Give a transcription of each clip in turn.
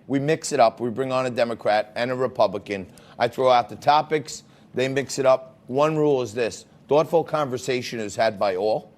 We mix it up. We bring on a Democrat and a Republican. I throw out the topics. They mix it up. One rule is this. Thoughtful conversation is had by all.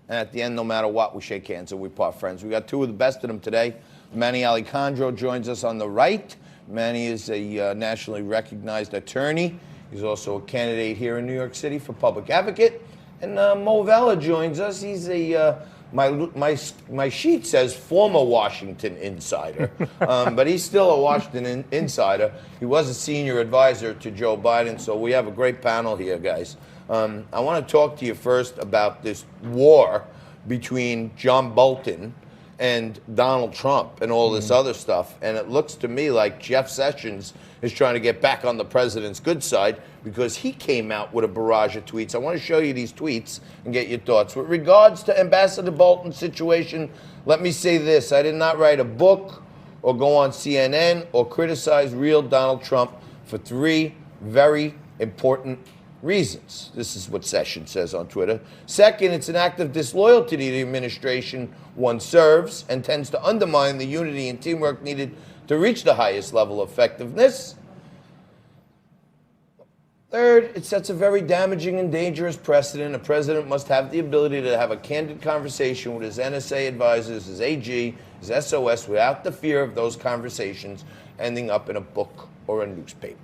And at the end, no matter what, we shake hands and we part friends. We got two of the best of them today. Manny Alicandro joins us on the right. Manny is a nationally recognized attorney. He's also a candidate here in New York City for public advocate. And Vela joins us. He's a my sheet says former Washington insider, but he's still a Washington insider. He was a senior advisor to Joe Biden, so we have a great panel here, guys. I want to talk to you first about this war between John Bolton and Donald Trump and all this other stuff. And it looks to me like Jeff Sessions is trying to get back on the president's good side because he came out with a barrage of tweets. I want to show you these tweets and get your thoughts. With regards to Ambassador Bolton's situation, let me say this. I did not write a book or go on CNN or criticize real Donald Trump for three very important reasons. This is what Sessions says on Twitter. Second, it's an act of disloyalty to the administration one serves and tends to undermine the unity and teamwork needed to reach the highest level of effectiveness. Third, it sets a very damaging and dangerous precedent. A president must have the ability to have a candid conversation with his NSA advisors, his AG, his SOS, without the fear of those conversations ending up in a book or a newspaper.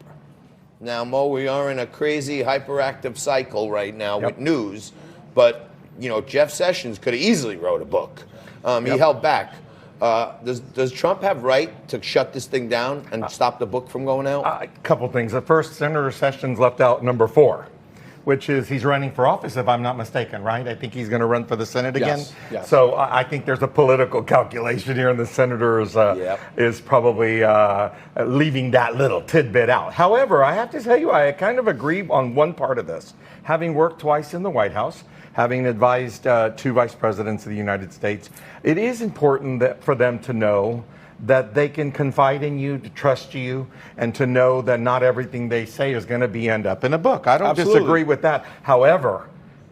Now, Mo, we are in a crazy hyperactive cycle right now with news, but, you know, Jeff Sessions could have easily wrote a book. He held back. Does Trump have right to shut this thing down and stop the book from going out? A couple things. The first, Senator Sessions left out number 4, which is he's running for office, if I'm not mistaken, right? I think he's going to run for the Senate again. Yes. So I think there's a political calculation here, and the senator is probably leaving that little tidbit out. However, I have to tell you, I kind of agree on one part of this. Having worked twice in the White House, having advised 2 vice presidents of the United States, it is important that for them to know that they can confide in you, to trust you, and to know that not everything they say is going to end up in a book. I don't disagree with that. However,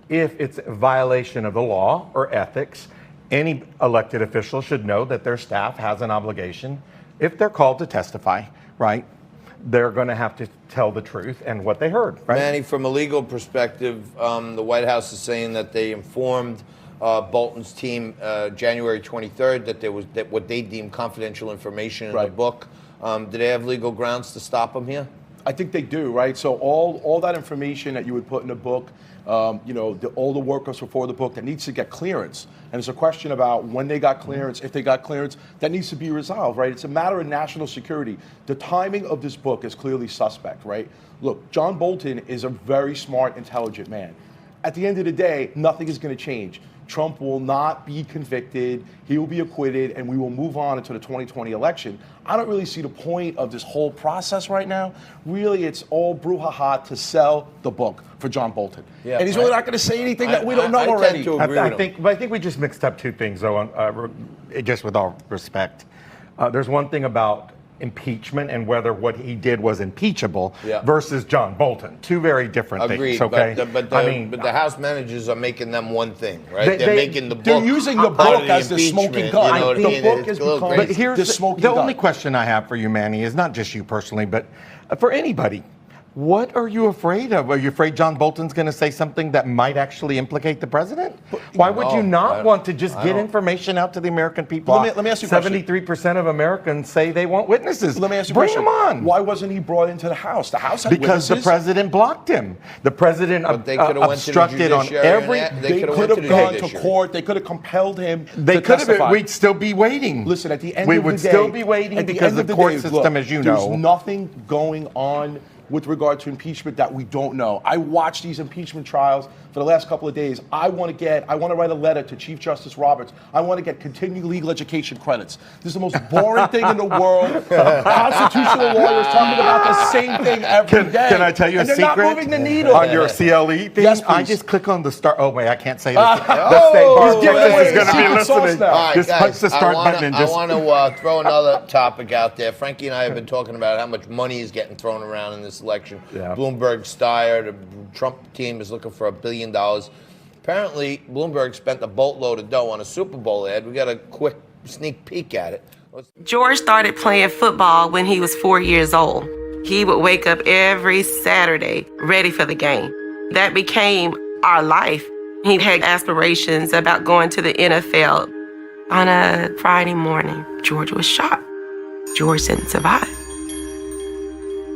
if it's a violation of the law or ethics, any elected official should know that their staff has an obligation. If they're called to testify, right, they're going to have to tell the truth and what they heard. Right? Manny, from a legal perspective, the White House is saying that they informed Bolton's team January 23rd that there was what they deem confidential information in the book. Do they have legal grounds to stop them here? I think they do, right? So all that information that you would put in a book, all the workers before the book that needs to get clearance. And it's a question about when they got clearance, if they got clearance, that needs to be resolved, right? It's a matter of national security. The timing of this book is clearly suspect, right? Look, John Bolton is a very smart, intelligent man. At the end of the day, nothing is going to change. Trump will not be convicted, he will be acquitted, and we will move on into the 2020 election. I don't really see the point of this whole process right now. Really, it's all brouhaha to sell the book for John Bolton. Yeah, and he's really not going to say anything that we don't know already. I think we just mixed up 2 things, though, just with all respect. There's one thing about impeachment and whether what he did was impeachable versus John Bolton. 2 very different things. Okay, but the House managers are making them one thing, right? They're making the book. They're using the book as the smoking gun. You know, the book has become but here's the smoking the gun. only question I have for you, Manny, is not just you personally, but for anybody. What are you afraid of? Are you afraid John Bolton's going to say something that might actually implicate the president? Why would you not want to just get information out to the American people? Let me ask you a question. 73% of Americans say they want witnesses. Let me ask you a Bring question. them on. Why wasn't he brought into the House? The House had because witnesses. The president blocked him. The president obstructed on every. They could have gone to court. They could have compelled him to testify. We'd still be waiting. Listen, at the end of the day, we would still be waiting because the court system, as you know, there's nothing going on with regard to impeachment that we don't know. I watched these impeachment trials for the last couple of days. I want to write a letter to Chief Justice Roberts. I want to get continuing legal education credits. This is the most boring thing in the world. Constitutional lawyers talking about the same thing every day. Can I tell you a secret? They're not moving the needle. On your CLE thing, yes, I just click on the start. Oh, wait, I can't say this. The state bar is going to be listening. All right, just guys, punch the start button and just... I want to throw another topic out there. Frankie and I have been talking about how much money is getting thrown around in this election. Yeah. Bloomberg Steyer, the Trump team is looking for $1 billion. Apparently, Bloomberg spent a boatload of dough on a Super Bowl ad. We got a quick sneak peek at it. George started playing football when he was 4 years old. He would wake up every Saturday ready for the game. That became our life. He had aspirations about going to the NFL. On a Friday morning, George was shot. George didn't survive.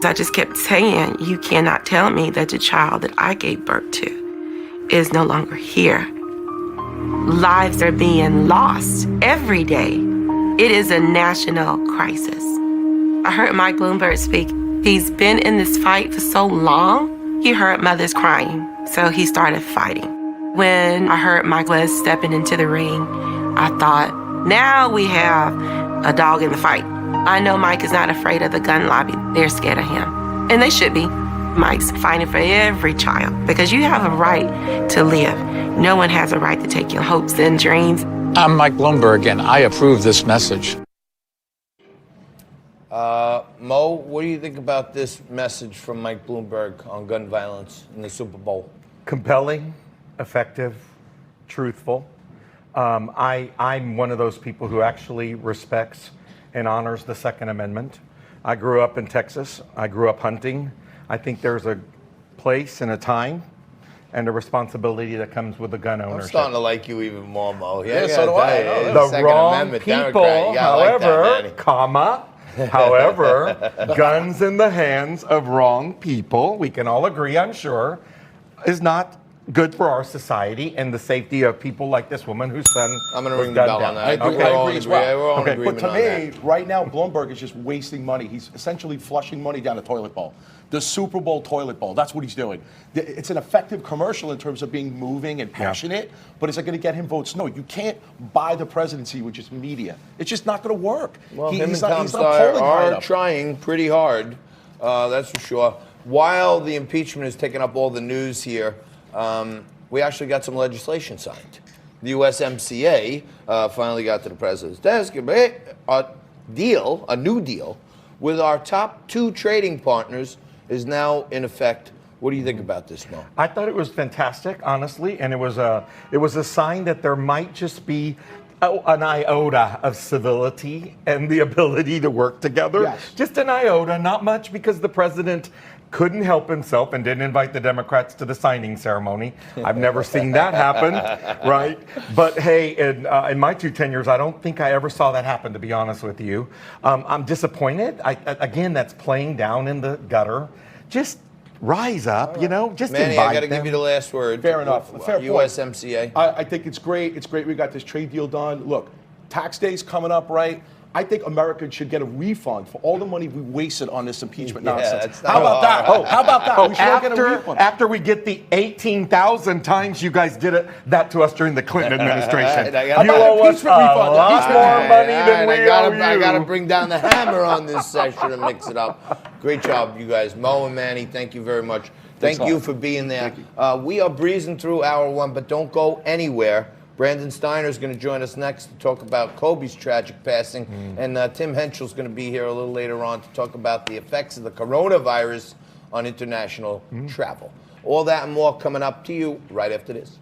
I just kept saying, you cannot tell me that the child that I gave birth to is no longer here. Lives are being lost every day. It is a national crisis. I heard Mike Bloomberg speak. He's been in this fight for so long, he heard mothers crying, so he started fighting. When I heard Mike was stepping into the ring, I thought, now we have a dog in the fight. I know Mike is not afraid of the gun lobby. They're scared of him. And they should be. Mike's fighting for every child because you have a right to live. No one has a right to take your hopes and dreams. I'm Mike Bloomberg, and I approve this message. Mo, what do you think about this message from Mike Bloomberg on gun violence in the Super Bowl? Compelling, effective, truthful. I'm one of those people who actually respects and honors the Second Amendment. I grew up in Texas. I grew up hunting. I think there's a place and a time and a responsibility that comes with a gun ownership. I'm starting to like you even more, Mo. Yeah, so do I. The Second wrong Amendment people, Democrat. however, guns in the hands of wrong people, we can all agree, I'm sure, is not good for our society and the safety of people like this woman whose son I'm going to was ring the gunned bell on down. that. I agree as well. We're all in Okay, agreement But to on me, that. right now, Bloomberg is just wasting money. He's essentially flushing money down the toilet bowl. The Super Bowl toilet bowl. That's what he's doing. It's an effective commercial in terms of being moving and passionate, but is it going to get him votes? No, you can't buy the presidency with just media. It's just not going to work. Well, him and he's Tom not Steyer polling high are enough. trying pretty hard, that's for sure. While the impeachment is taking up all the news here, we actually got some legislation signed. The USMCA finally got to the president's desk. A new deal, with our top 2 trading partners is now in effect. What do you think about this, Mo? I thought it was fantastic, honestly, and it was a sign that there might just be an iota of civility and the ability to work together. Yes. Just an iota, not much, because the president couldn't help himself and didn't invite the Democrats to the signing ceremony. I've never seen that happen, right? But hey, in my 2 tenures, I don't think I ever saw that happen, to be honest with you. I'm disappointed. Again, that's playing down in the gutter. Just rise up, just Manny, invite I got to them. give you the last word. Fair enough. Fair point. USMCA. I think it's great. It's great we got this trade deal done. Look, tax day's coming up, right? I think America should get a refund for all the money we wasted on this impeachment nonsense. it's not How about that? hard. How about that? We should all get a refund. After we get the 18,000 times you guys did that to us during the Clinton administration, I got you an owe us a impeachment refund. lot Impeachment more refund. money than we owe you. I got to bring down the hammer on this session and mix it up. Great job, you guys. Mo and Manny, thank you very much. Thank you for being there. We are breezing through hour 1, but don't go anywhere. Brandon Steiner is going to join us next to talk about Kobe's tragic passing, and Tim Henschel's going to be here a little later on to talk about the effects of the coronavirus on international travel. All that and more coming up to you right after this.